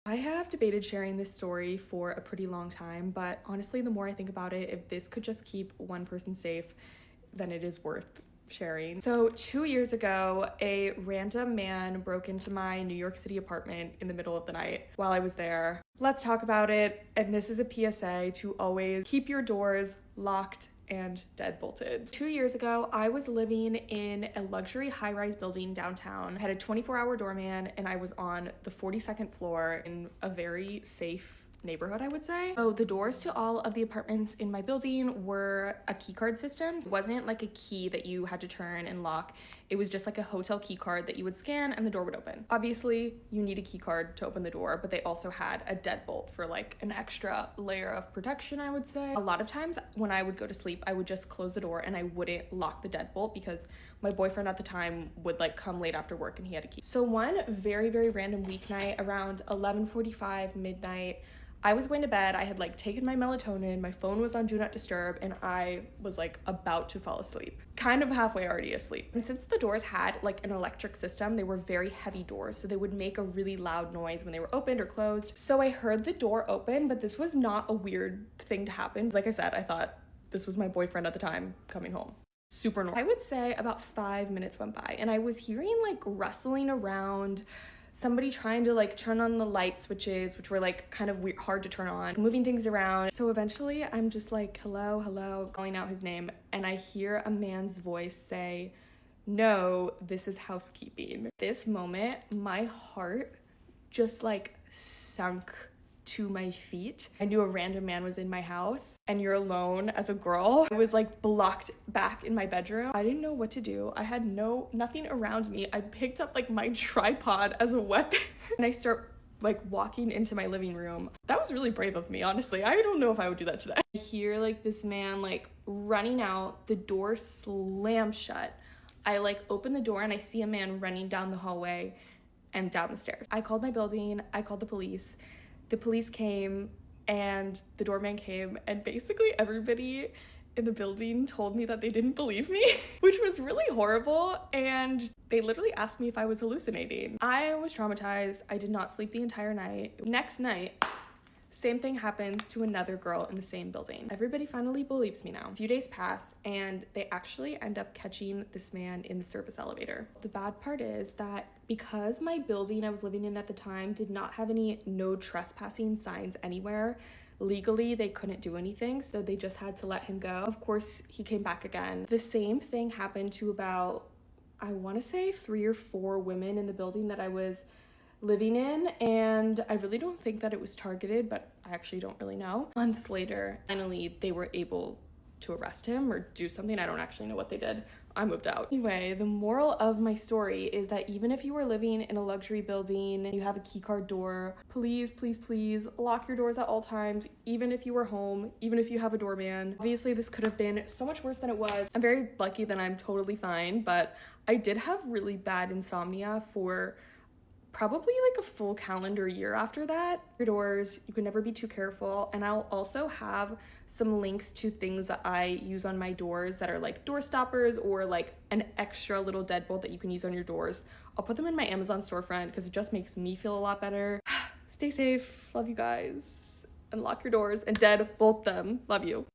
I have debated sharing this story for a pretty long time, but honestly, the more I think about it, if this could just keep one person safe, then it is worth sharing. So 2 years ago, a random man broke into my New York City apartment in the middle of the night while I was there. Let's talk about it, and this is a PSA to always keep your doors locked and deadbolted. 2 years ago, I was living in a luxury high-rise building downtown. I had a 24-hour doorman, and I was on the 42nd floor in a very safe neighborhood, I would say. So the doors to all of the apartments in my building were a key card system. It wasn't like a key that you had to turn and lock. It was just like a hotel key card that you would scan and the door would open. Obviously, you need a key card to open the door, but they also had a deadbolt for like an extra layer of protection, I would say. A lot of times when I would go to sleep, I would just close the door and I wouldn't lock the deadbolt because my boyfriend at the time would like come late after work and he had a key. So one very, very random weeknight around 11:45 midnight, I was going to bed. I had like taken my melatonin, my phone was on do not disturb, and I was like about to fall asleep, kind of halfway already asleep. And since the doors had like an electric system, they were very heavy doors, so they would make a really loud noise when they were opened or closed. So I heard the door open, but this was not a weird thing to happen. Like I said, I thought this was my boyfriend at the time coming home. Super normal. I would say about 5 minutes went by and I was hearing like rustling around, somebody trying to like turn on the light switches, which were like kind of weird, hard to turn on, moving things around. So eventually I'm just like, hello, hello, calling out his name. And I hear a man's voice say, no, this is housekeeping. This moment, my heart just like sunk to my feet. I knew a random man was in my house and you're alone as a girl. I was like blocked back in my bedroom. I didn't know what to do. I had nothing around me. I picked up like my tripod as a weapon and I start like walking into my living room. That was really brave of me, honestly. I don't know if I would do that today. I hear like this man like running out, the door slams shut. I like open the door and I see a man running down the hallway and down the stairs. I called my building, I called the police. The police came and the doorman came and basically everybody in the building told me that they didn't believe me, which was really horrible. And they literally asked me if I was hallucinating. I was traumatized. I did not sleep the entire night. Next night, same thing happens to another girl in the same building. Everybody finally believes me now. A few days pass and they actually end up catching this man in the service elevator. The bad part is that because my building I was living in at the time did not have any no trespassing signs anywhere, legally they couldn't do anything, so they just had to let him go. Of course, he came back again. The same thing happened to about, I want to say 3 or 4 women in the building that I was living in, and I really don't think that it was targeted, but I actually don't really know. Months later, finally they were able to arrest him or do something. I don't actually know what they did. I moved out. Anyway, the moral of my story is that even if you are living in a luxury building, you have a key card door, please, please, please lock your doors at all times, even if you are home, even if you have a doorman. Obviously, this could have been so much worse than it was. I'm very lucky that I'm totally fine, but I did have really bad insomnia for probably like a full calendar year after that. Your doors, you can never be too careful. And I'll also have some links to things that I use on my doors that are like door stoppers or like an extra little deadbolt that you can use on your doors. I'll put them in my Amazon storefront because it just makes me feel a lot better. Stay safe, love you guys, and lock your doors and deadbolt them. Love you.